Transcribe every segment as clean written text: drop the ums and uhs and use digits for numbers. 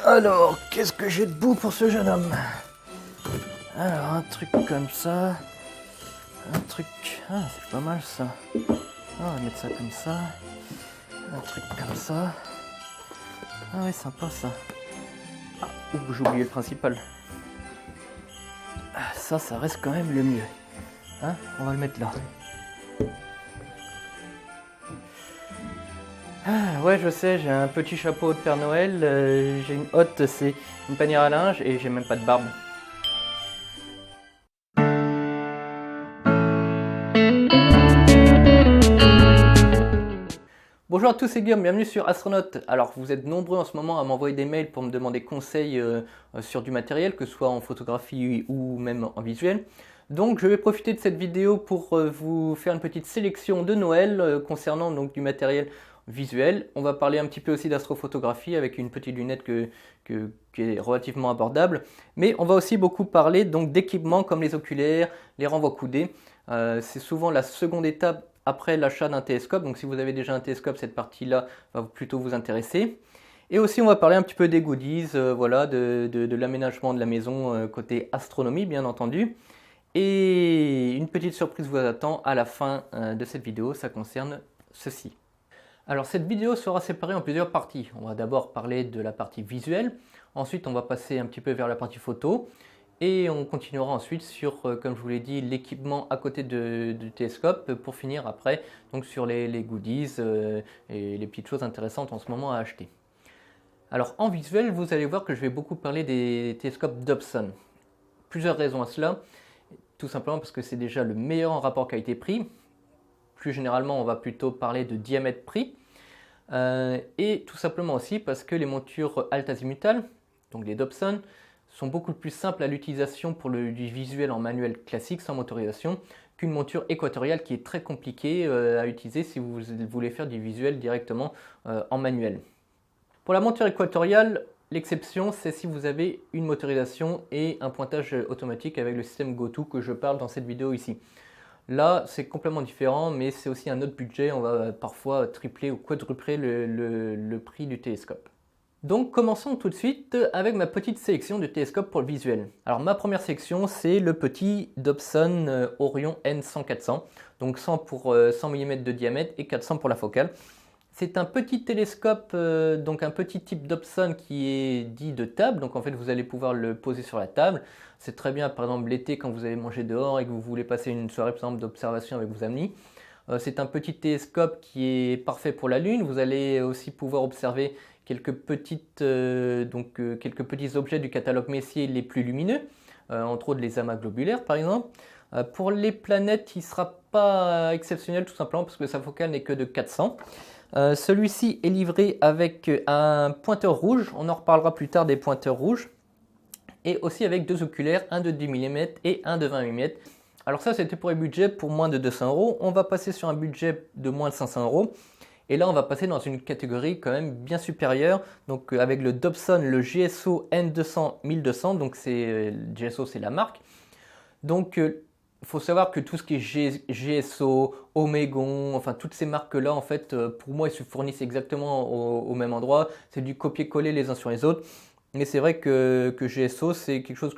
Alors, qu'est-ce que j'ai debout pour ce jeune homme? Alors, un truc comme ça. Un truc... Ah, c'est pas mal ça. Ah, on va mettre ça comme ça. Un truc comme ça. Ah ouais, sympa ça. Ah, ouh, j'ai oublié le principal. Ah, ça reste quand même le mieux. Hein? On va le mettre là. Ah, ouais, je sais, j'ai un petit chapeau de Père Noël, j'ai une hotte, c'est une panière à linge et j'ai même pas de barbe. Bonjour à tous, c'est Guillaume, bienvenue sur Astronaute. Alors vous êtes nombreux en ce moment à m'envoyer des mails pour me demander conseils sur du matériel, que ce soit en photographie ou même en visuel. Donc je vais profiter de cette vidéo pour vous faire une petite sélection de Noël concernant donc du matériel visuel. On va parler un petit peu aussi d'astrophotographie avec une petite lunette qui est relativement abordable. Mais on va aussi beaucoup parler donc d'équipements comme les oculaires, les renvois coudés. C'est souvent la seconde étape après l'achat d'un télescope. Donc si vous avez déjà un télescope, cette partie-là va plutôt vous intéresser. Et aussi on va parler un petit peu des goodies, voilà, de l'aménagement de la maison côté astronomie bien entendu. Et une petite surprise vous attend à la fin de cette vidéo, ça concerne ceci. Alors cette vidéo sera séparée en plusieurs parties. On va d'abord parler de la partie visuelle, ensuite on va passer un petit peu vers la partie photo, et on continuera ensuite sur, comme je vous l'ai dit, l'équipement à côté du télescope, pour finir après donc sur les goodies et les petites choses intéressantes en ce moment à acheter. Alors en visuel, vous allez voir que je vais beaucoup parler des télescopes Dobson. Plusieurs raisons à cela. Tout simplement parce que c'est déjà le meilleur en rapport qualité-prix. Plus généralement, on va plutôt parler de diamètre-prix. Et tout simplement aussi parce que les montures alt-azimutales, donc les Dobson, sont beaucoup plus simples à l'utilisation pour du visuel en manuel classique sans motorisation qu'une monture équatoriale qui est très compliquée à utiliser si vous voulez faire du visuel directement en manuel. Pour la monture équatoriale, l'exception, c'est si vous avez une motorisation et un pointage automatique avec le système GoTo que je parle dans cette vidéo ici. Là, c'est complètement différent, mais c'est aussi un autre budget. On va parfois tripler ou quadrupler le prix du télescope. Donc, commençons tout de suite avec ma petite sélection de télescopes pour le visuel. Alors, ma première sélection, c'est le petit Dobson Orion N100-400. Donc, 100 pour 100 mm de diamètre et 400 pour la focale. C'est un petit télescope, donc un petit type Dobson qui est dit de table. Donc en fait, vous allez pouvoir le poser sur la table. C'est très bien, par exemple, l'été quand vous allez manger dehors et que vous voulez passer une soirée, par exemple, d'observation avec vos amis. C'est un petit télescope qui est parfait pour la Lune. Vous allez aussi pouvoir observer quelques petits objets du catalogue Messier les plus lumineux, entre autres les amas globulaires, par exemple. Pour les planètes, il ne sera pas exceptionnel, tout simplement parce que sa focale n'est que de 400. Celui-ci est livré avec un pointeur rouge, on en reparlera plus tard des pointeurs rouges, et aussi avec deux oculaires, un de 10 mm et un de 20 mm. Alors ça c'était pour les budgets pour moins de 200 €, on va passer sur un budget de moins de 500 €, et là on va passer dans une catégorie quand même bien supérieure, donc avec le Dobson, le GSO N200-1200, donc GSO c'est la marque, donc il faut savoir que tout ce qui est GSO, Omegon, enfin toutes ces marques-là, en fait, pour moi, ils se fournissent exactement au même endroit. C'est du copier-coller les uns sur les autres. Mais c'est vrai que GSO, c'est quelque chose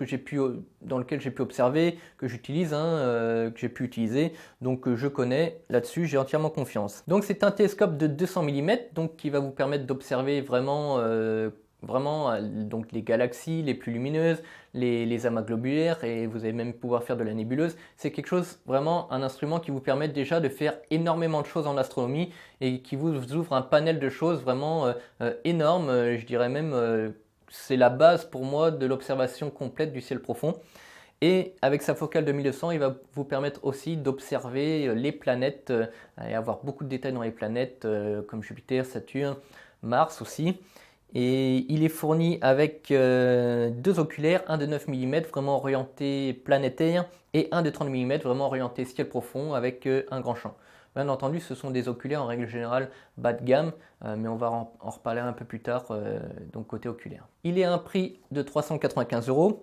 dans lequel j'ai pu observer, que j'utilise, que j'ai pu utiliser. Donc je connais là-dessus, j'ai entièrement confiance. Donc c'est un télescope de 200 mm, donc qui va vous permettre d'observer vraiment donc les galaxies les plus lumineuses, les amas globulaires, et vous allez même pouvoir faire de la nébuleuse. C'est quelque chose, vraiment un instrument qui vous permet déjà de faire énormément de choses en astronomie et qui vous ouvre un panel de choses vraiment énorme. Je dirais même c'est la base pour moi de l'observation complète du ciel profond. Et avec sa focale de 1200, il va vous permettre aussi d'observer les planètes et avoir beaucoup de détails dans les planètes comme Jupiter, Saturne, Mars aussi. Et il est fourni avec deux oculaires, un de 9 mm vraiment orienté planétaire et un de 30 mm vraiment orienté ciel profond avec un grand champ. Bien entendu, ce sont des oculaires en règle générale bas de gamme, mais on va en reparler un peu plus tard, donc côté oculaire. Il est à un prix de 395 €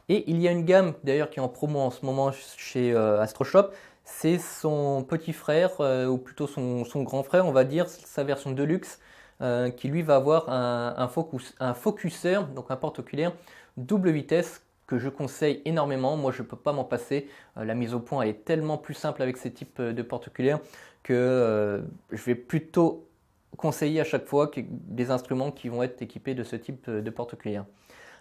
et il y a une gamme d'ailleurs qui est en promo en ce moment chez AstroShop. C'est son petit frère, ou plutôt son grand frère, on va dire, sa version Deluxe, qui lui va avoir un focuseur, donc un porte-oculaire double vitesse que je conseille énormément. Moi, je ne peux pas m'en passer. La mise au point est tellement plus simple avec ces types de porte-oculaires que je vais plutôt conseiller à chaque fois des instruments qui vont être équipés de ce type de porte-oculaire.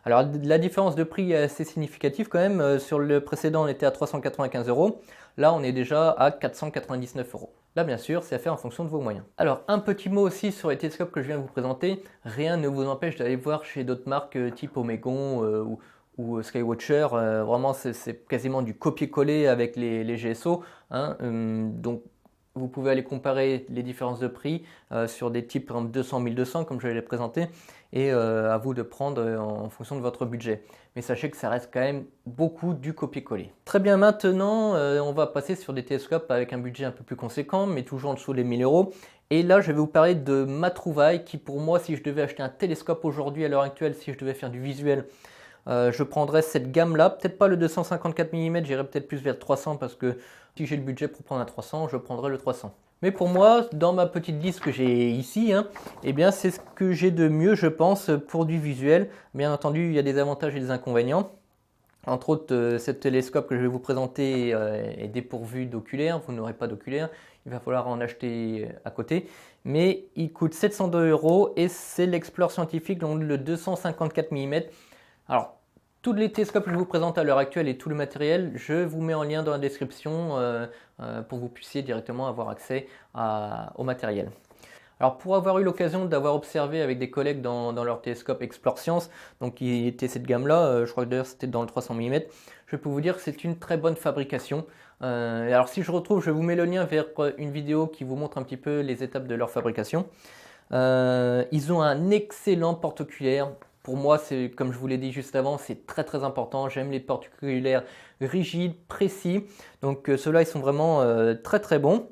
Alors la différence de prix est assez significative quand même. Sur le précédent, on était à 395 euros. Là, on est déjà à 499 euros. Là, bien sûr, c'est à faire en fonction de vos moyens. Alors, un petit mot aussi sur les télescopes que je viens de vous présenter. Rien ne vous empêche d'aller voir chez d'autres marques type Omegon ou Skywatcher. Vraiment, c'est quasiment du copier-coller avec les GSO. Hein. Donc, vous pouvez aller comparer les différences de prix sur des types par exemple 200-1200 comme je l'ai présenté et à vous de prendre en fonction de votre budget. Mais sachez que ça reste quand même beaucoup du copier-coller. Très bien, maintenant on va passer sur des télescopes avec un budget un peu plus conséquent mais toujours en dessous des 1000 euros. Et là je vais vous parler de ma trouvaille qui pour moi, si je devais acheter un télescope aujourd'hui à l'heure actuelle, si je devais faire du visuel, je prendrais cette gamme là, peut-être pas le 254 mm, j'irais peut-être plus vers le 300 parce que si j'ai le budget pour prendre un 300, je prendrai le 300. Mais pour moi, dans ma petite liste que j'ai ici, eh bien c'est ce que j'ai de mieux je pense pour du visuel. Bien entendu, il y a des avantages et des inconvénients. Entre autres, ce télescope que je vais vous présenter est dépourvu d'oculaire, vous n'aurez pas d'oculaire, il va falloir en acheter à côté. Mais il coûte 702 euros et c'est l'Explore scientifique, donc le 254 mm. Alors, tous les télescopes que je vous présente à l'heure actuelle et tout le matériel, je vous mets en lien dans la description pour que vous puissiez directement avoir accès au matériel. Alors pour avoir eu l'occasion d'avoir observé avec des collègues dans leur télescope Explore Science, donc qui était cette gamme-là, je crois que d'ailleurs c'était dans le 300 mm, je peux vous dire que c'est une très bonne fabrication. Alors si je retrouve, je vous mets le lien vers une vidéo qui vous montre un petit peu les étapes de leur fabrication. Ils ont un excellent porte-oculaire. Pour moi, c'est comme je vous l'ai dit juste avant, c'est très très important. J'aime les porte-oculaires rigides, précis. Donc ceux-là, ils sont vraiment très très bons.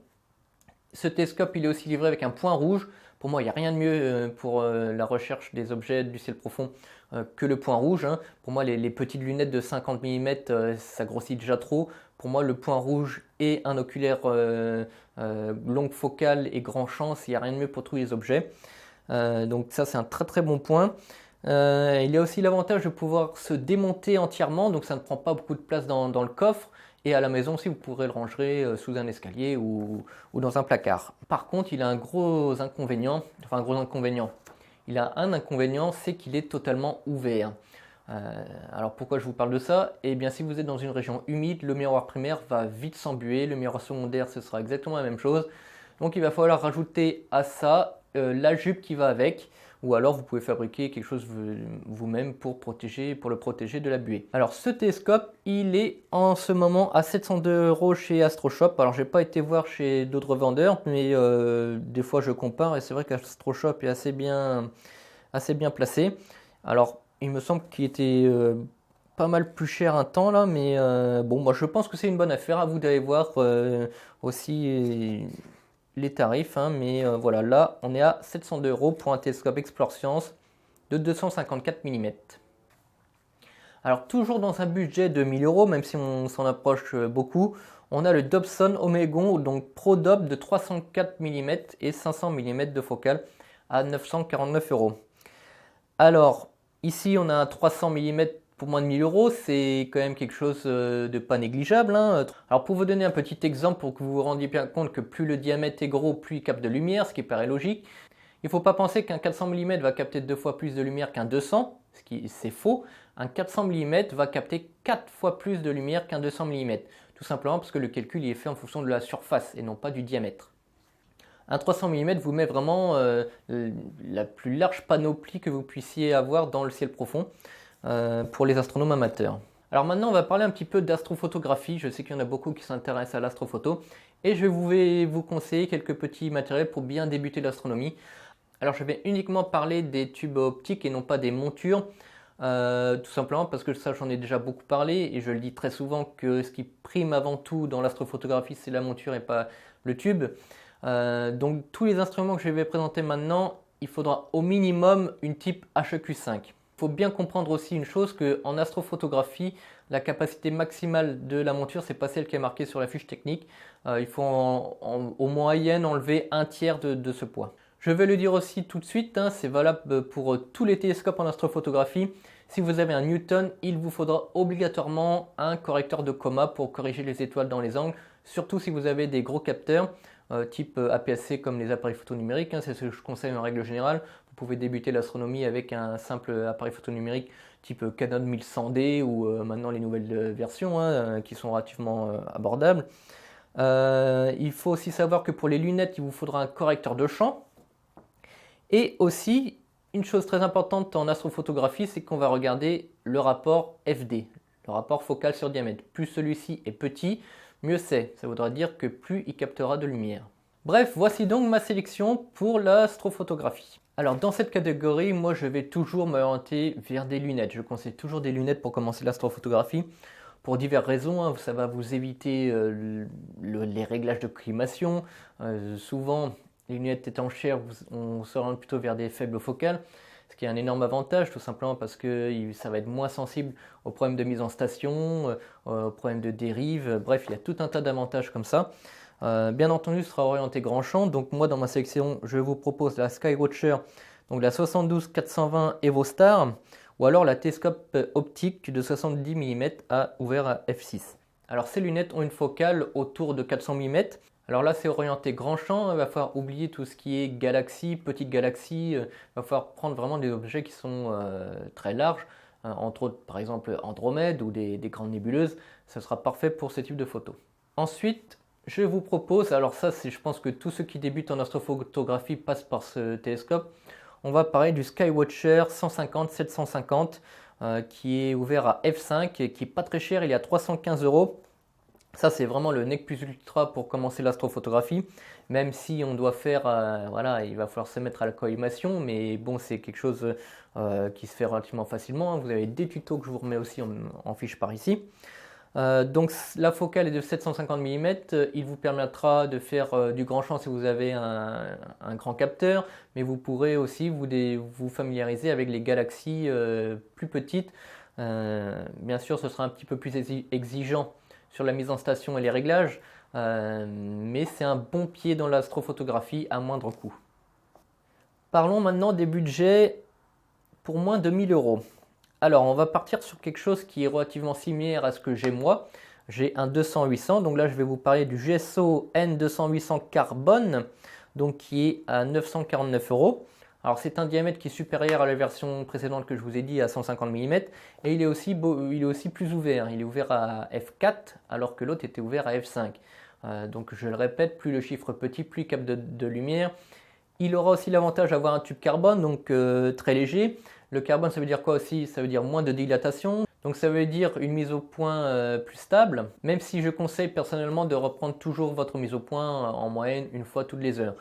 Ce télescope, il est aussi livré avec un point rouge. Pour moi, il n'y a rien de mieux pour la recherche des objets du ciel profond que le point rouge. Pour moi, les petites lunettes de 50 mm, ça grossit déjà trop. Pour moi, le point rouge et un oculaire longue focale et grand champ, il n'y a rien de mieux pour tous les objets. Donc ça, c'est un très très bon point. Il y a aussi l'avantage de pouvoir se démonter entièrement, donc ça ne prend pas beaucoup de place dans le coffre. Et à la maison aussi, vous pourrez le ranger sous un escalier ou dans un placard. Par contre, il a un gros inconvénient, Il a un inconvénient, c'est qu'il est totalement ouvert. Alors pourquoi je vous parle de ça? Eh bien si vous êtes dans une région humide, le miroir primaire va vite s'embuer, le miroir secondaire ce sera exactement la même chose. Donc il va falloir rajouter à ça la jupe qui va avec. Ou alors vous pouvez fabriquer quelque chose vous-même pour le protéger de la buée. Alors ce télescope, il est en ce moment à 702 euros chez AstroShop. Alors j'ai pas été voir chez d'autres vendeurs, mais des fois je compare et c'est vrai qu'AstroShop est assez bien placé. Alors il me semble qu'il était pas mal plus cher un temps là, mais bon, moi je pense que c'est une bonne affaire. À vous d'aller voir aussi les tarifs, mais voilà, là on est à 702 euros pour un télescope Explore Science de 254 mm. Alors toujours dans un budget de 1000 euros, même si on s'en approche beaucoup, on a le Dobson Omegon, donc Pro Dob de 304 mm et 500 mm de focale à 949 euros. Alors ici on a un 300 mm pour moins de 1000 euros, c'est quand même quelque chose de pas négligeable. Alors pour vous donner un petit exemple, pour que vous vous rendiez bien compte que plus le diamètre est gros, plus il capte de lumière, ce qui paraît logique. Il ne faut pas penser qu'un 400 mm va capter 2 fois plus de lumière qu'un 200, c'est faux. Un 400 mm va capter 4 fois plus de lumière qu'un 200 mm, tout simplement parce que le calcul est fait en fonction de la surface et non pas du diamètre. Un 300 mm vous met vraiment la plus large panoplie que vous puissiez avoir dans le ciel profond. Pour les astronomes amateurs. Alors maintenant on va parler un petit peu d'astrophotographie. Je sais qu'il y en a beaucoup qui s'intéressent à l'astrophoto et je vais vous conseiller quelques petits matériels pour bien débuter l'astronomie. Alors je vais uniquement parler des tubes optiques et non pas des montures, tout simplement parce que ça j'en ai déjà beaucoup parlé et je le dis très souvent que ce qui prime avant tout dans l'astrophotographie c'est la monture et pas le tube. Donc tous les instruments que je vais présenter maintenant, il faudra au minimum une type HEQ5. Il faut bien comprendre aussi une chose, qu'en astrophotographie, la capacité maximale de la monture, ce n'est pas celle qui est marquée sur la fiche technique. Il faut au moyenne enlever un tiers de ce poids. Je vais le dire aussi tout de suite, hein, c'est valable pour tous les télescopes en astrophotographie. Si vous avez un Newton, il vous faudra obligatoirement un correcteur de coma pour corriger les étoiles dans les angles, surtout si vous avez des gros capteurs type APS-C comme les appareils photo numériques, hein, c'est ce que je conseille en règle générale. Vous pouvez débuter l'astronomie avec un simple appareil photo numérique type Canon 1100D ou maintenant les nouvelles versions hein, qui sont relativement abordables. Il faut aussi savoir que pour les lunettes, il vous faudra un correcteur de champ. Et aussi, une chose très importante en astrophotographie, c'est qu'on va regarder le rapport FD, le rapport focal sur diamètre. Plus celui-ci est petit, mieux c'est. Ça voudra dire que plus il captera de lumière. Bref, voici donc ma sélection pour l'astrophotographie. Alors dans cette catégorie, moi je vais toujours m'orienter vers des lunettes. Je conseille toujours des lunettes pour commencer l'astrophotographie. Pour diverses raisons, hein. Ça va vous éviter les réglages de climation. Souvent, les lunettes étant chères, on s'oriente plutôt vers des faibles focales, ce qui est un énorme avantage, tout simplement parce que ça va être moins sensible aux problèmes de mise en station, aux problèmes de dérive, bref, il y a tout un tas d'avantages comme ça. Bien entendu, ce sera orienté grand champ, donc moi dans ma sélection, je vous propose la Skywatcher, donc la 72-420 EvoStar, ou alors la télescope optique de 70 mm ouvert à f6. Alors ces lunettes ont une focale autour de 400 mm. Alors là, c'est orienté grand champ, il va falloir oublier tout ce qui est galaxies, petites galaxies, il va falloir prendre vraiment des objets qui sont très larges, entre autres par exemple Andromède ou des grandes nébuleuses, ce sera parfait pour ce type de photos. Ensuite, je vous propose, alors ça c'est je pense que tous ceux qui débutent en astrophotographie passent par ce télescope, on va parler du Skywatcher 150-750 qui est ouvert à f5 et qui n'est pas très cher, il est à 315 €. Ça, c'est vraiment le nec plus ultra pour commencer l'astrophotographie, même si on doit faire, voilà, il va falloir se mettre à la collimation, mais bon, c'est quelque chose qui se fait relativement facilement, hein. Vous avez des tutos que je vous remets aussi en fiche par ici. Donc la focale est de 750 mm, il vous permettra de faire du grand champ si vous avez un grand capteur, mais vous pourrez aussi vous familiariser avec les galaxies plus petites. Bien sûr, ce sera un petit peu plus exigeant sur la mise en station et les réglages, mais c'est un bon pied dans l'astrophotographie à moindre coût. Parlons maintenant des budgets pour moins de 1000 €. Alors on va partir sur quelque chose qui est relativement similaire à ce que j'ai moi. J'ai un 200-800, donc là je vais vous parler du GSO N200-800 Carbone, donc qui est à 949 €. Alors c'est un diamètre qui est supérieur à la version précédente que je vous ai dit à 150 mm et il est aussi plus ouvert. Il est ouvert à f4 alors que l'autre était ouvert à f5. Donc je le répète, plus le chiffre petit, plus il capte de lumière. Il aura aussi l'avantage d'avoir un tube carbone, donc très léger. Le carbone, ça veut dire quoi aussi? Ça veut dire moins de dilatation. Donc ça veut dire une mise au point plus stable, même si je conseille personnellement de reprendre toujours votre mise au point en moyenne une fois toutes les heures.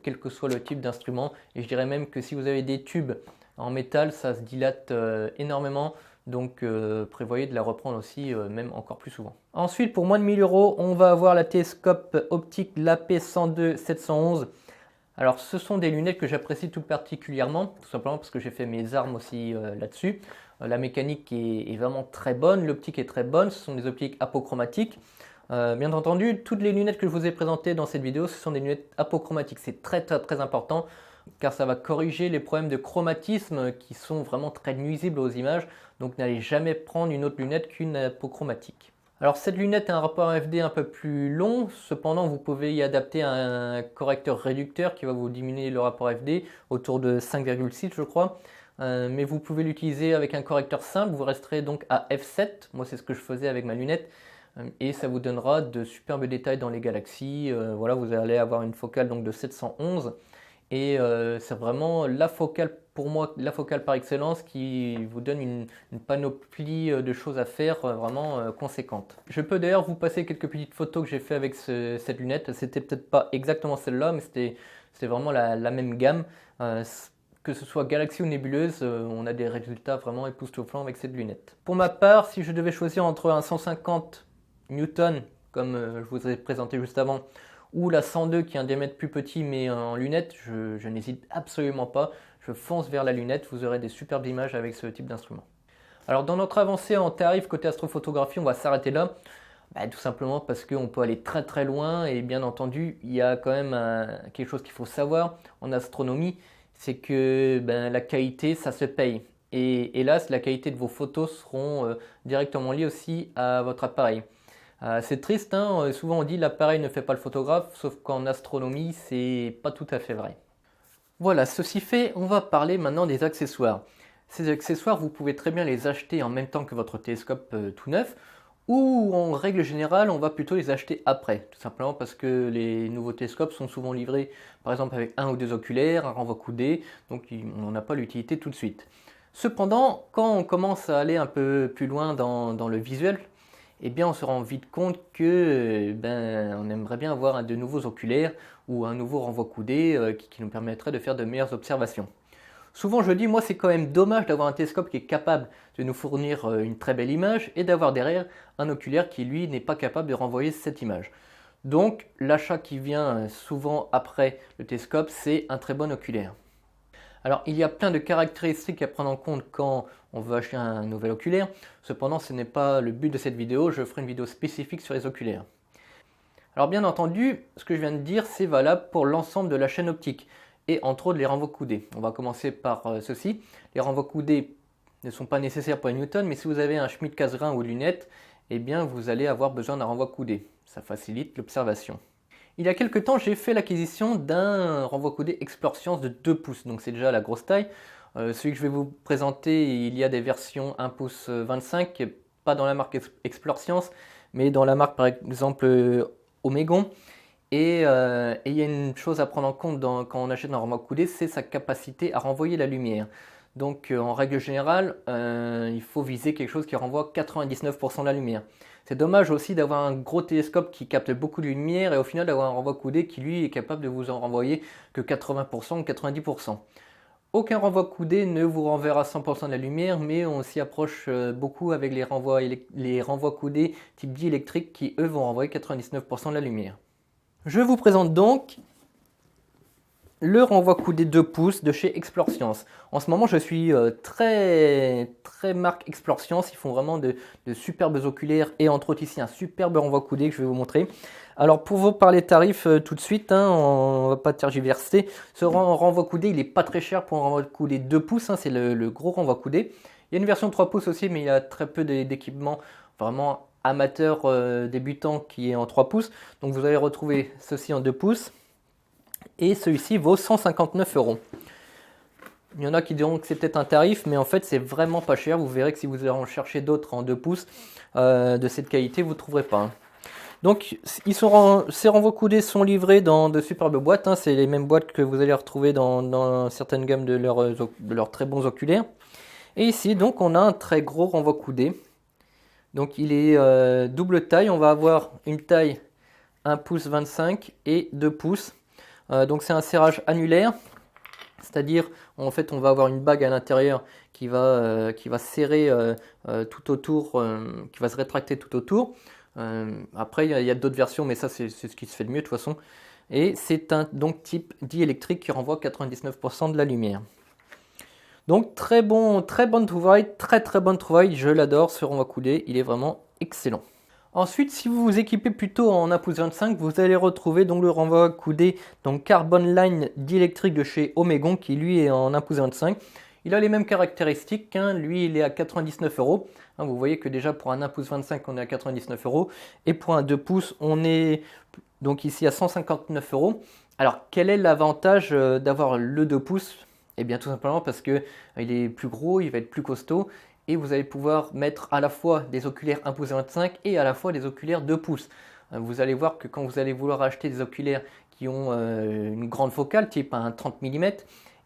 Quel que soit le type d'instrument, et je dirais même que si vous avez des tubes en métal, ça se dilate énormément, donc prévoyez de la reprendre aussi même encore plus souvent. Ensuite, pour moins de 1000 €, on va avoir la télescope optique l'AP102-711. Alors ce sont des lunettes que j'apprécie tout particulièrement, tout simplement parce que j'ai fait mes armes aussi là-dessus. La mécanique est vraiment très bonne, l'optique est très bonne, ce sont des optiques apochromatiques. Bien entendu, toutes les lunettes que je vous ai présentées dans cette vidéo, ce sont des lunettes apochromatiques. C'est très important car ça va corriger les problèmes de chromatisme qui sont vraiment très nuisibles aux images. Donc n'allez jamais prendre une autre lunette qu'une apochromatique. Alors cette lunette a un rapport FD un peu plus long, cependant vous pouvez y adapter un correcteur réducteur qui va vous diminuer le rapport FD autour de 5,6 je crois. Mais vous pouvez l'utiliser avec un correcteur simple, vous resterez donc à f7, moi c'est ce que je faisais avec ma lunette. Et ça vous donnera de superbes détails dans les galaxies. Voilà, vous allez avoir une focale donc de 711 et c'est vraiment la focale, pour moi, la focale par excellence qui vous donne une panoplie de choses à faire vraiment conséquente. Je peux d'ailleurs vous passer quelques petites photos que j'ai fait avec cette lunette. C'était peut-être pas exactement celle-là, mais c'était vraiment la même gamme. Que ce soit galaxie ou nébuleuse, on a des résultats vraiment époustouflants avec cette lunette. Pour ma part, si je devais choisir entre un 150 Newton, comme je vous ai présenté juste avant, ou la 102 qui a un diamètre plus petit mais en lunettes, je n'hésite absolument pas, je fonce vers la lunette, vous aurez des superbes images avec ce type d'instrument. Alors dans notre avancée en tarif côté astrophotographie, on va s'arrêter là. Tout simplement parce qu'on peut aller très très loin et bien entendu, il y a quand même quelque chose qu'il faut savoir en astronomie, c'est que la qualité, ça se paye. Et hélas, la qualité de vos photos seront directement liées aussi à votre appareil. C'est triste, hein, souvent on dit l'appareil ne fait pas le photographe, sauf qu'en astronomie, c'est pas tout à fait vrai. Voilà, ceci fait, on va parler maintenant des accessoires. Ces accessoires, vous pouvez très bien les acheter en même temps que votre télescope tout neuf, ou en règle générale, on va plutôt les acheter après, tout simplement parce que les nouveaux télescopes sont souvent livrés, par exemple avec un ou deux oculaires, un renvoi coudé, donc on n'en a pas l'utilité tout de suite. Cependant, quand on commence à aller un peu plus loin dans le visuel, eh bien on se rend vite compte que on aimerait bien avoir de nouveaux oculaires ou un nouveau renvoi coudé qui nous permettrait de faire de meilleures observations. Souvent je dis, moi c'est quand même dommage d'avoir un télescope qui est capable de nous fournir une très belle image et d'avoir derrière un oculaire qui lui n'est pas capable de renvoyer cette image. Donc l'achat qui vient souvent après le télescope, c'est un très bon oculaire. Alors il y a plein de caractéristiques à prendre en compte quand on veut acheter un nouvel oculaire. Cependant ce n'est pas le but de cette vidéo, je ferai une vidéo spécifique sur les oculaires. Alors bien entendu, ce que je viens de dire c'est valable pour l'ensemble de la chaîne optique et entre autres les renvois coudés. On va commencer par ceci. Les renvois coudés ne sont pas nécessaires pour les Newton, mais si vous avez un Schmidt-Cassegrain ou lunettes, eh bien vous allez avoir besoin d'un renvoi coudé. Ça facilite l'observation. Il y a quelques temps, j'ai fait l'acquisition d'un renvoi coudé Explore Science de 2 pouces, donc c'est déjà la grosse taille. Celui que je vais vous présenter, il y a des versions 1 pouce 25, pas dans la marque Explore Science, mais dans la marque par exemple Omegon. Et il y a une chose à prendre en compte quand on achète un renvoi coudé, c'est sa capacité à renvoyer la lumière. Donc en règle générale, il faut viser quelque chose qui renvoie 99% de la lumière. C'est dommage aussi d'avoir un gros télescope qui capte beaucoup de lumière et au final d'avoir un renvoi coudé qui lui est capable de vous en renvoyer que 80% ou 90%. Aucun renvoi coudé ne vous renverra 100% de la lumière, mais on s'y approche beaucoup avec les renvois coudés type diélectrique qui eux vont renvoyer 99% de la lumière. Je vous présente donc le renvoi coudé 2 pouces de chez Explore Science. En ce moment, je suis très marque Explore Science. Ils font vraiment de superbes oculaires et entre autres ici un superbe renvoi coudé que je vais vous montrer. Alors pour vous parler tarifs tout de suite, on ne va pas tergiverser. Ce renvoi coudé, il n'est pas très cher pour un renvoi coudé 2 pouces. C'est le gros renvoi coudé. Il y a une version 3 pouces aussi, mais il y a très peu d'équipements vraiment amateurs débutants qui est en 3 pouces. Donc vous allez retrouver ceci en 2 pouces. Et celui-ci vaut 159 €. Il y en a qui diront que c'est peut-être un tarif, mais en fait c'est vraiment pas cher. Vous verrez que si vous allez en chercher d'autres en 2 pouces de cette qualité, vous ne trouverez pas. Donc ces renvois coudés sont livrés dans de superbes boîtes. C'est les mêmes boîtes que vous allez retrouver dans certaines gammes de leurs très bons oculaires. Et ici donc on a un très gros renvoi coudé. Donc il est double taille. On va avoir une taille 1 pouce 25 et 2 pouces. Donc c'est un serrage annulaire, c'est-à-dire en fait on va avoir une bague à l'intérieur qui va serrer tout autour, qui va se rétracter tout autour. Après il y a d'autres versions, mais ça c'est ce qui se fait le mieux de toute façon. Et c'est un donc type diélectrique qui renvoie 99% de la lumière. Donc très bonne trouvaille, très bonne trouvaille, je l'adore ce renvoi coudé, il est vraiment excellent. Ensuite, si vous vous équipez plutôt en 1 pouce 25, vous allez retrouver donc le renvoi coudé donc Carbon Line diélectrique de chez Omegon qui lui est en 1 pouce 25. Il a les mêmes caractéristiques, lui il est à 99 €. Vous voyez que déjà pour un 1 pouce 25 on est à 99 € et pour un 2 pouces on est donc ici à 159 €. Alors quel est l'avantage d'avoir le 2 pouces? Eh bien tout simplement parce que il est plus gros, il va être plus costaud. Et vous allez pouvoir mettre à la fois des oculaires 1 pouce 25 et à la fois des oculaires 2 pouces. Vous allez voir que quand vous allez vouloir acheter des oculaires qui ont une grande focale, type un 30 mm,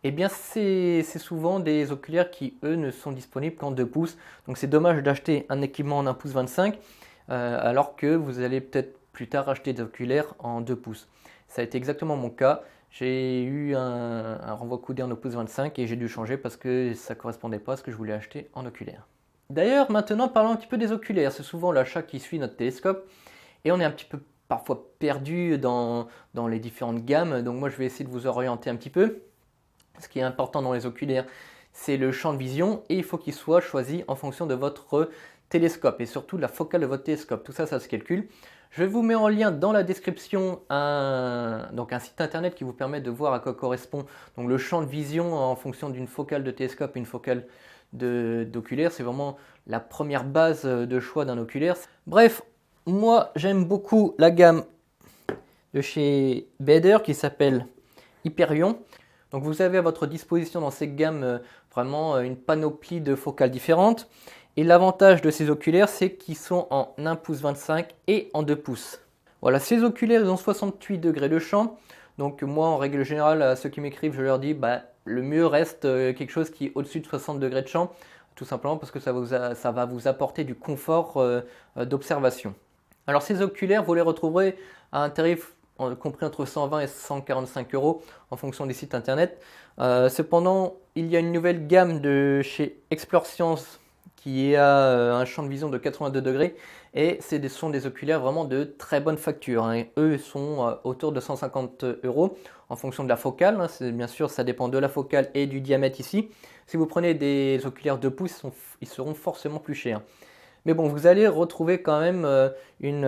eh bien c'est souvent des oculaires qui eux ne sont disponibles qu'en 2 pouces. Donc c'est dommage d'acheter un équipement en 1 pouce 25 alors que vous allez peut-être plus tard acheter des oculaires en 2 pouces. Ça a été exactement mon cas. J'ai eu un renvoi coudé en 1 pouce 25 et j'ai dû changer parce que ça ne correspondait pas à ce que je voulais acheter en oculaire. D'ailleurs, maintenant parlons un petit peu des oculaires. C'est souvent l'achat qui suit notre télescope et on est un petit peu parfois perdu dans les différentes gammes. Donc moi je vais essayer de vous orienter un petit peu. Ce qui est important dans les oculaires, c'est le champ de vision et il faut qu'il soit choisi en fonction de votre télescope et surtout la focale de votre télescope. Tout ça, ça se calcule. Je vous mets en lien dans la description un site internet qui vous permet de voir à quoi correspond donc le champ de vision en fonction d'une focale de télescope et une focale d'oculaire. C'est vraiment la première base de choix d'un oculaire. Bref, moi j'aime beaucoup la gamme de chez Baader qui s'appelle Hyperion. Donc vous avez à votre disposition dans cette gamme vraiment une panoplie de focales différentes. Et l'avantage de ces oculaires, c'est qu'ils sont en 1 pouce 25 et en 2 pouces. Voilà, ces oculaires, ils ont 68 degrés de champ. Donc moi, en règle générale, à ceux qui m'écrivent, je leur dis, le mieux reste quelque chose qui est au-dessus de 60 degrés de champ. Tout simplement parce que ça va vous apporter du confort d'observation. Alors ces oculaires, vous les retrouverez à un tarif compris entre 120 et 145 € en fonction des sites internet. Cependant, il y a une nouvelle gamme de chez Explore Science qui a un champ de vision de 82 degrés et ce sont des oculaires vraiment de très bonne facture. Hein. Eux sont autour de 150 € en fonction de la focale. Hein. Bien sûr, ça dépend de la focale et du diamètre ici. Si vous prenez des oculaires 2 pouces, ils seront forcément plus chers. Mais bon, vous allez retrouver quand même une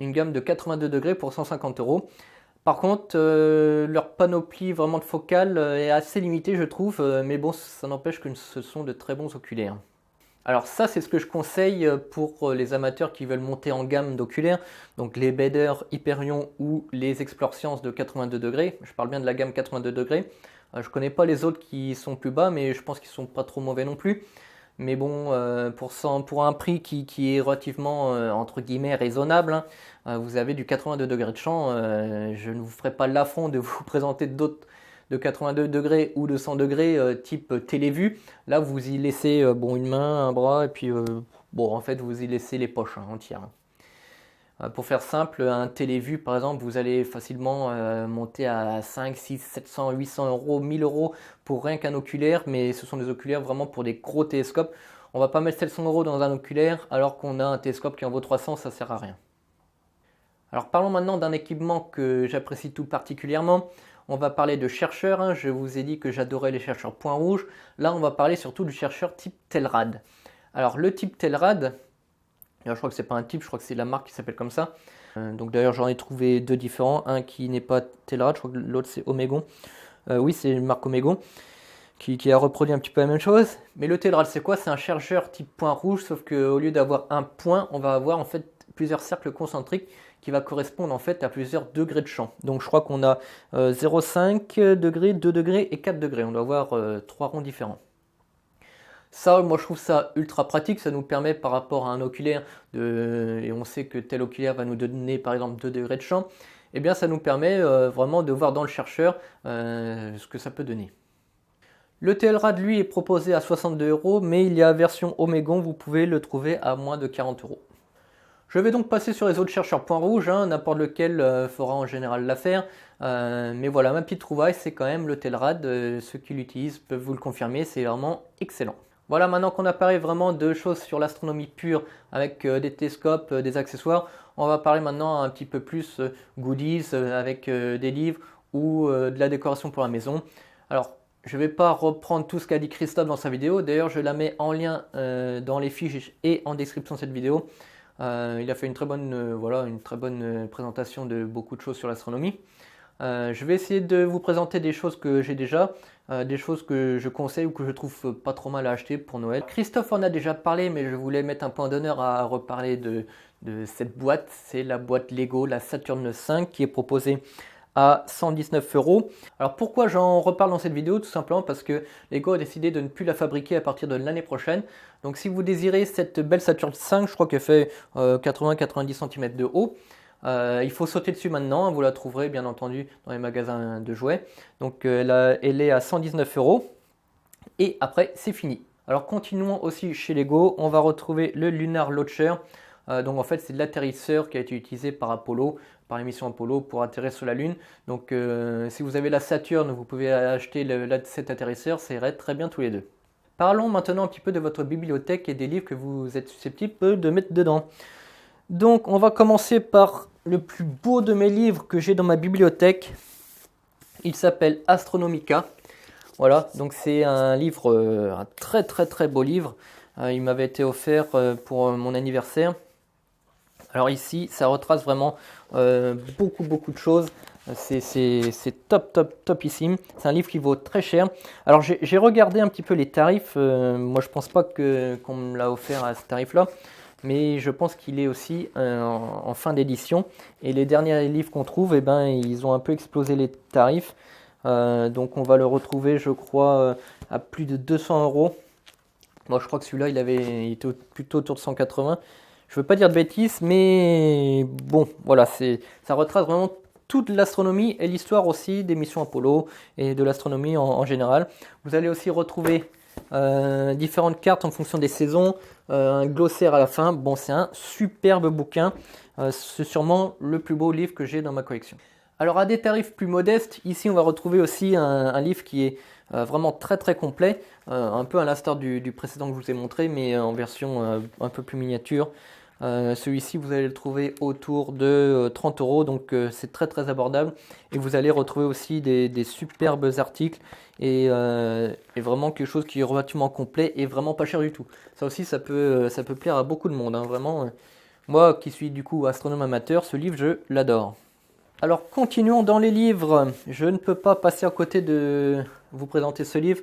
gamme de 82 degrés pour 150 €. Par contre, leur panoplie vraiment de focale est assez limitée, je trouve. Mais bon, ça n'empêche que ce sont de très bons oculaires. Alors ça, c'est ce que je conseille pour les amateurs qui veulent monter en gamme d'oculaires. Donc les Baader, Hyperion ou les Explore Science de 82 degrés. Je parle bien de la gamme 82 degrés. Je ne connais pas les autres qui sont plus bas, mais je pense qu'ils ne sont pas trop mauvais non plus. Mais bon, pour un prix qui est relativement, entre guillemets, raisonnable, hein, vous avez du 82 degrés de champ. Je ne vous ferai pas l'affront de vous présenter d'autres de 82 degrés ou de 100 degrés type télévue. Là, vous y laissez une main, un bras, et puis en fait, vous y laissez les poches entières. Pour faire simple, un télévue par exemple, vous allez facilement monter à 5, 6, 700, 800 €, 1000 € pour rien qu'un oculaire, mais ce sont des oculaires vraiment pour des gros télescopes. On va pas mettre 700 € dans un oculaire alors qu'on a un télescope qui en vaut 300, ça sert à rien. Alors parlons maintenant d'un équipement que j'apprécie tout particulièrement. On va parler de chercheurs, hein. Je vous ai dit que j'adorais les chercheurs point rouge. Là, on va parler surtout du chercheur type Telrad. Alors le type Telrad, je crois que c'est pas un type, je crois que c'est la marque qui s'appelle comme ça. Donc d'ailleurs j'en ai trouvé deux différents, un qui n'est pas Telrad, je crois que l'autre c'est Omegon. Oui, c'est une marque Omegon qui a reproduit un petit peu la même chose. Mais le Telrad c'est quoi? C'est un chercheur type point rouge, sauf qu'au lieu d'avoir un point, on va avoir en fait plusieurs cercles concentriques qui va correspondre en fait à plusieurs degrés de champ. Donc je crois qu'on a 0,5 degrés, 2 degrés et 4 degrés. On doit avoir 3 ronds différents. Ça, moi je trouve ça ultra pratique, ça nous permet par rapport à un oculaire, et on sait que tel oculaire va nous donner par exemple 2 degrés de champ, et bien ça nous permet vraiment de voir dans le chercheur ce que ça peut donner. Le Telrad lui est proposé à 62 €, mais il y a version Omegon, vous pouvez le trouver à moins de 40 €. Je vais donc passer sur les autres chercheurs point rouge, hein, n'importe lequel fera en général l'affaire. Mais voilà, ma petite trouvaille, c'est quand même le Telrad. Ceux qui l'utilisent peuvent vous le confirmer, c'est vraiment excellent. Voilà, maintenant qu'on a parlé vraiment de choses sur l'astronomie pure avec des télescopes, des accessoires, on va parler maintenant un petit peu plus goodies avec des livres ou de la décoration pour la maison. Alors, je ne vais pas reprendre tout ce qu'a dit Christophe dans sa vidéo. D'ailleurs, je la mets en lien dans les fiches et en description de cette vidéo. Il a fait une très bonne présentation de beaucoup de choses sur l'astronomie. Je vais essayer de vous présenter des choses que j'ai déjà, des choses que je conseille ou que je trouve pas trop mal à acheter pour Noël. Christophe en a déjà parlé, mais je voulais mettre un point d'honneur à reparler de cette boîte. C'est la boîte Lego, la Saturn V, qui est proposée à 119 €. Alors pourquoi j'en reparle dans cette vidéo? Tout simplement parce que Lego a décidé de ne plus la fabriquer à partir de l'année prochaine. Donc si vous désirez cette belle Saturn V, je crois qu'elle fait 80-90 cm de haut, il faut sauter dessus maintenant. Vous la trouverez bien entendu dans les magasins de jouets. Donc elle est à 119 € et après c'est fini. Alors continuons aussi chez Lego, on va retrouver le Lunar Launcher. Donc en fait c'est l'atterrisseur qui a été utilisé par Apollo, par l'émission Apollo pour atterrir sur la Lune. Donc si vous avez la Saturn, vous pouvez acheter cet atterrisseur, ça irait très bien tous les deux. Parlons maintenant un petit peu de votre bibliothèque et des livres que vous êtes susceptible de mettre dedans. Donc on va commencer par le plus beau de mes livres que j'ai dans ma bibliothèque. Il s'appelle Astronomica. Voilà, donc c'est un livre, un très beau livre. Il m'avait été offert pour mon anniversaire. Alors ici, ça retrace vraiment beaucoup de choses. C'est topissime. C'est un livre qui vaut très cher. Alors j'ai regardé un petit peu les tarifs. Moi, je pense pas qu'on me l'a offert à ce tarif-là. Mais je pense qu'il est aussi en fin d'édition. Et les derniers livres qu'on trouve, eh ben, ils ont un peu explosé les tarifs. Donc on va le retrouver, je crois, à plus de 200 €. Moi, je crois que celui-là, il était plutôt autour de 180. Je veux pas dire de bêtises, mais bon, voilà, ça retrace vraiment toute l'astronomie et l'histoire aussi des missions Apollo et de l'astronomie en général. Vous allez aussi retrouver différentes cartes en fonction des saisons, un glossaire à la fin. Bon, c'est un superbe bouquin. C'est sûrement le plus beau livre que j'ai dans ma collection. Alors à des tarifs plus modestes, ici on va retrouver aussi un livre qui est vraiment très complet, un peu à l'instar du précédent que je vous ai montré, mais en version un peu plus miniature. Celui-ci, vous allez le trouver autour de 30 €, donc c'est très abordable. Et vous allez retrouver aussi des superbes articles et vraiment quelque chose qui est relativement complet et vraiment pas cher du tout. Ça aussi, ça peut plaire à beaucoup de monde, hein, vraiment. Moi qui suis du coup astronome amateur, ce livre, je l'adore. Alors continuons dans les livres. Je ne peux pas passer à côté de vous présenter ce livre.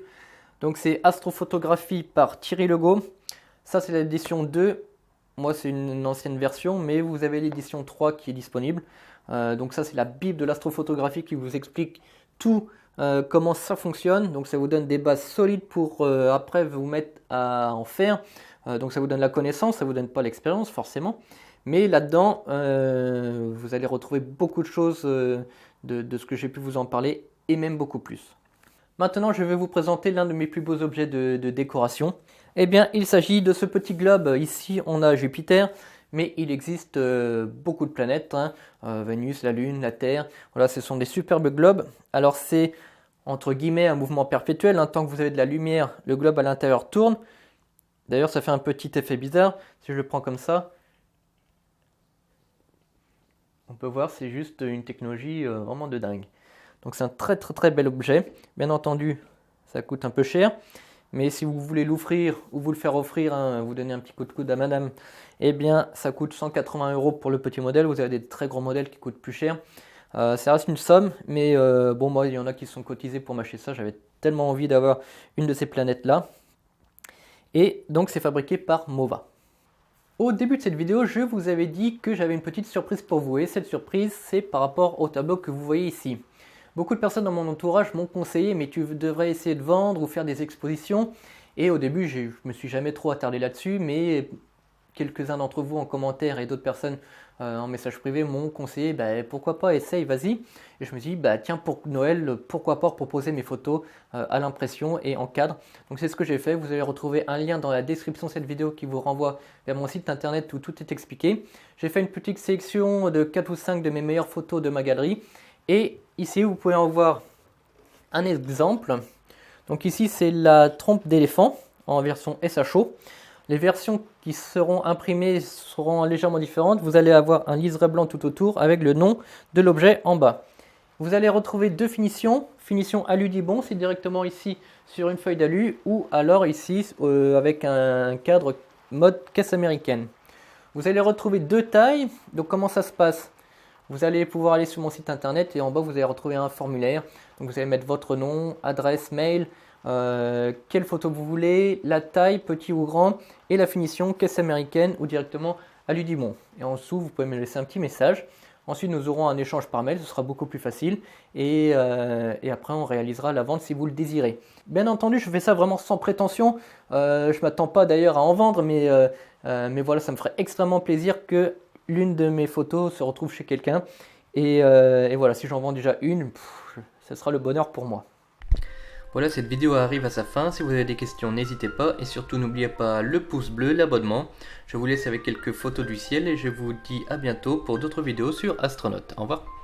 Donc c'est Astrophotographie par Thierry Legault. Ça c'est l'édition 2. Moi c'est une ancienne version, mais vous avez l'édition 3 qui est disponible. Donc ça c'est la Bible de l'astrophotographie qui vous explique tout comment ça fonctionne. Donc ça vous donne des bases solides pour après vous mettre à en faire. Donc ça vous donne la connaissance, ça vous donne pas l'expérience forcément. Mais là-dedans, vous allez retrouver beaucoup de choses de ce que j'ai pu vous en parler, et même beaucoup plus. Maintenant, je vais vous présenter l'un de mes plus beaux objets de décoration. Eh bien, il s'agit de ce petit globe. Ici, on a Jupiter, mais il existe beaucoup de planètes, hein. Vénus, la Lune, la Terre. Voilà, ce sont des superbes globes. Alors, c'est entre guillemets un mouvement perpétuel, hein. Tant que vous avez de la lumière, le globe à l'intérieur tourne. D'ailleurs, ça fait un petit effet bizarre. Si je le prends comme ça, on peut voir, c'est juste une technologie vraiment de dingue. Donc c'est un très bel objet. Bien entendu, ça coûte un peu cher. Mais si vous voulez l'offrir ou vous le faire offrir, hein, vous donnez un petit coup de coude à madame, eh bien ça coûte 180 € pour le petit modèle. Vous avez des très gros modèles qui coûtent plus cher. Ça reste une somme, mais bon, moi il y en a qui sont cotisés pour m'acheter ça. J'avais tellement envie d'avoir une de ces planètes-là. Et donc c'est fabriqué par Mova. Au début de cette vidéo, je vous avais dit que j'avais une petite surprise pour vous, et cette surprise, c'est par rapport au tableau que vous voyez ici. Beaucoup de personnes dans mon entourage m'ont conseillé, mais tu devrais essayer de vendre ou faire des expositions, et au début, je me suis jamais trop attardé là-dessus, mais quelques-uns d'entre vous en commentaire et d'autres personnes en message privé m'ont conseillé, bah, pourquoi pas, essaye, vas-y. Et je me suis dit, bah, tiens, pour Noël, pourquoi pas proposer mes photos à l'impression et en cadre. Donc c'est ce que j'ai fait. Vous allez retrouver un lien dans la description de cette vidéo qui vous renvoie vers mon site internet où tout est expliqué. J'ai fait une petite sélection de 4 ou 5 de mes meilleures photos de ma galerie. Et ici, vous pouvez en voir un exemple. Donc ici, c'est la trompe d'éléphant en version SHO. Les versions qui seront imprimées seront légèrement différentes. Vous allez avoir un liseré blanc tout autour avec le nom de l'objet en bas. Vous allez retrouver deux finitions. Finition alu-dibond, c'est directement ici sur une feuille d'alu, ou alors ici avec un cadre mode caisse américaine. Vous allez retrouver deux tailles. Donc comment ça se passe? Vous allez pouvoir aller sur mon site internet et en bas vous allez retrouver un formulaire. Donc vous allez mettre votre nom, adresse, mail, quelle photo vous voulez, la taille, petit ou grand, et la finition, caisse américaine ou directement alu-dibond. Et en dessous, vous pouvez me laisser un petit message. Ensuite, nous aurons un échange par mail, ce sera beaucoup plus facile. Et après, on réalisera la vente si vous le désirez. Bien entendu, je fais ça vraiment sans prétention. Je ne m'attends pas d'ailleurs à en vendre, mais voilà, ça me ferait extrêmement plaisir que l'une de mes photos se retrouve chez quelqu'un. Et voilà, si j'en vends déjà une, ce sera le bonheur pour moi. Voilà, cette vidéo arrive à sa fin. Si vous avez des questions, n'hésitez pas. Et surtout, n'oubliez pas le pouce bleu, l'abonnement. Je vous laisse avec quelques photos du ciel et je vous dis à bientôt pour d'autres vidéos sur Astronaute. Au revoir.